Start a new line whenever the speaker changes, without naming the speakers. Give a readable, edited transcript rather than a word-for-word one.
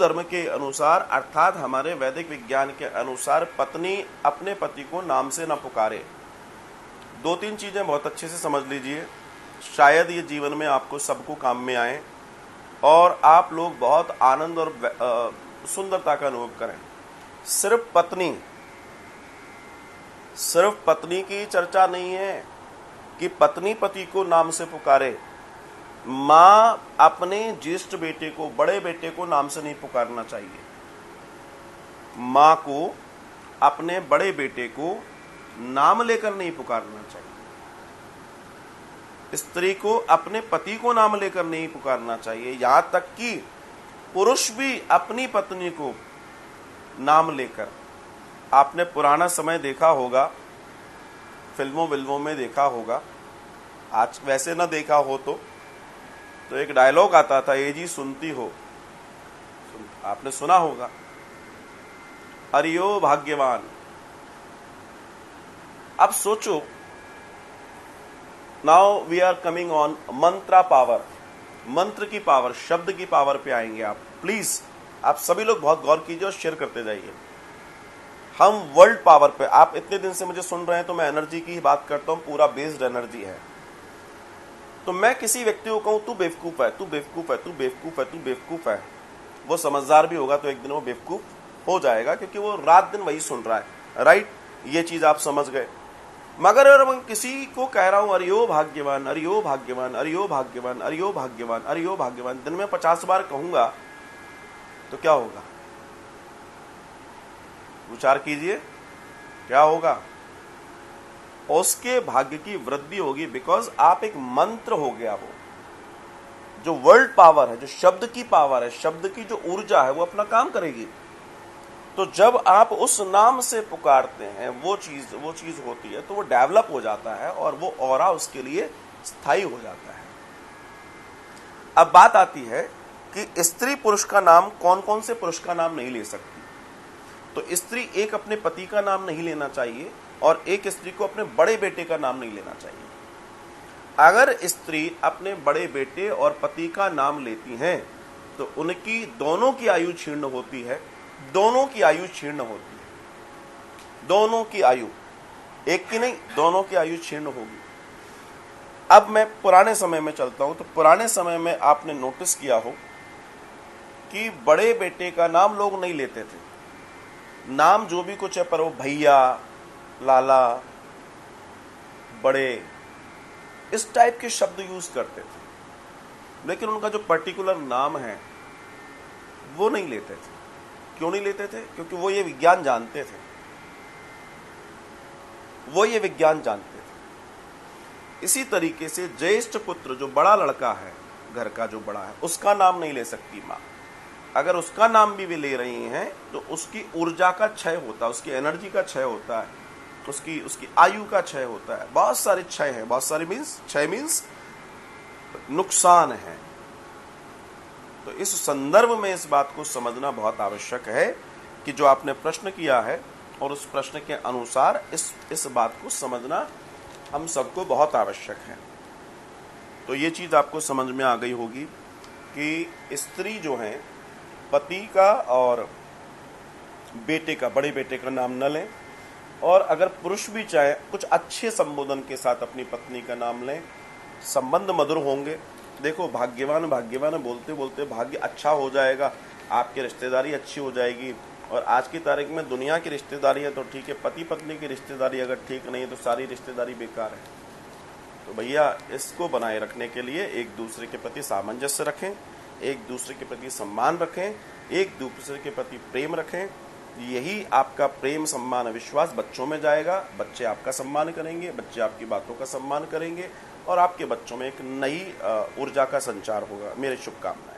धर्म के अनुसार अर्थात हमारे वैदिक विज्ञान के अनुसार पत्नी अपने पति को नाम से न पुकारे। 2-3 चीजें बहुत अच्छे से समझ लीजिए, शायद ये जीवन में आपको सबको काम में आए और आप लोग बहुत आनंद और सुंदरता का अनुभव करें। सिर्फ पत्नी की चर्चा नहीं है कि पत्नी पति को नाम से पुकारे। माँ अपने ज्येष्ठ बेटे को, बड़े बेटे को नाम से नहीं पुकारना चाहिए। माँ को अपने बड़े बेटे को नाम लेकर नहीं पुकारना चाहिए। स्त्री को अपने पति को नाम लेकर नहीं पुकारना चाहिए। यहां तक कि पुरुष भी अपनी पत्नी को नाम लेकर, आपने पुराना समय देखा होगा, फिल्मों विल्मों में देखा होगा, आज वैसे ना देखा हो तो एक डायलॉग आता था, ये जी सुनती हो, आपने सुना होगा, अरियो भाग्यवान। अब सोचो, now we are coming on mantra power, मंत्र की पावर, शब्द की पावर पे आएंगे आप। प्लीज आप सभी लोग बहुत गौर कीजिए और शेयर करते जाइए। हम वर्ल्ड पावर पे, आप इतने दिन से मुझे सुन रहे हैं तो मैं एनर्जी की ही बात करता हूं, पूरा बेस्ड एनर्जी है। तो मैं किसी व्यक्ति को कहूं तू बेवकूफ है, तू बेवकूफ है, तू बेवकूफ है, तू बेवकूफ है, वो समझदार भी होगा तो एक दिन वो बेवकूफ हो जाएगा, क्योंकि वो रात दिन वही सुन रहा है। राइट, ये चीज आप समझ गए। मगर अगर मैं किसी को कह रहा हूं अरियो भाग्यवान, अरियो भाग्यवान, अरियो भाग्यवान, अरियो भाग्यवान, अरियो भाग्यवान, दिन में 50 बार कहूंगा तो क्या होगा? विचार कीजिए, क्या होगा? उसके भाग्य की वृद्धि होगी, बिकॉज आप एक मंत्र हो गया। वो जो वर्ल्ड पावर है, जो शब्द की पावर है, शब्द की जो ऊर्जा है, वो अपना काम करेगी। तो जब आप उस नाम से पुकारते हैं, वो चीज होती है, तो वो डेवलप हो जाता है और वो ऑरा उसके लिए स्थायी हो जाता है। अब बात आती है कि स्त्री पुरुष का नाम, कौन कौन से पुरुष का नाम नहीं ले सकती। तो स्त्री एक अपने पति का नाम नहीं लेना चाहिए और एक स्त्री को अपने बड़े बेटे का नाम नहीं लेना चाहिए। अगर स्त्री अपने बड़े बेटे और पति का नाम लेती हैं तो उनकी दोनों की आयु क्षीण होती है, दोनों की आयु क्षीण होती है, दोनों की आयु, एक की नहीं, दोनों की आयु क्षीण होगी। अब मैं पुराने समय में चलता हूं, तो पुराने समय में आपने नोटिस किया हो कि बड़े बेटे का नाम लोग नहीं लेते थे। नाम जो भी कुछ है, पर वो भैया, लाला, बड़े, इस टाइप के शब्द यूज करते थे, लेकिन उनका जो पर्टिकुलर नाम है वो नहीं लेते थे। क्यों नहीं लेते थे? क्योंकि वो ये विज्ञान जानते थे, वो ये विज्ञान जानते थे। इसी तरीके से ज्येष्ठ पुत्र, जो बड़ा लड़का है, घर का जो बड़ा है, उसका नाम नहीं ले सकती माँ। अगर उसका नाम भी ले रही हैं तो उसकी ऊर्जा का क्षय होता है, उसकी एनर्जी का क्षय होता है, उसकी आयु का क्षय होता है। बहुत सारे क्षय है, बहुत सारे क्षय मीन्स नुकसान है। तो इस संदर्भ में इस बात को समझना बहुत आवश्यक है कि जो आपने प्रश्न किया है और उस प्रश्न के अनुसार इस बात को समझना हम सबको बहुत आवश्यक है। तो ये चीज आपको समझ में आ गई होगी कि स्त्री जो है, पति का और बेटे का, बड़े बेटे का नाम न लें, और अगर पुरुष भी चाहे कुछ अच्छे संबोधन के साथ अपनी पत्नी का नाम लें, संबंध मधुर होंगे। देखो, भाग्यवान भाग्यवान बोलते बोलते भाग्य अच्छा हो जाएगा, आपकी रिश्तेदारी अच्छी हो जाएगी। और आज की तारीख में दुनिया की रिश्तेदारी है तो ठीक है, पति पत्नी की रिश्तेदारी अगर ठीक नहीं है तो सारी रिश्तेदारी बेकार है। तो भैया, इसको बनाए रखने के लिए एक दूसरे के प्रति सामंजस्य रखें, एक दूसरे के प्रति सम्मान रखें, एक दूसरे के प्रति प्रेम रखें। यही आपका प्रेम, सम्मान, विश्वास बच्चों में जाएगा। बच्चे आपका सम्मान करेंगे, बच्चे आपकी बातों का सम्मान करेंगे और आपके बच्चों में एक नई ऊर्जा का संचार होगा। मेरी शुभकामनाएं।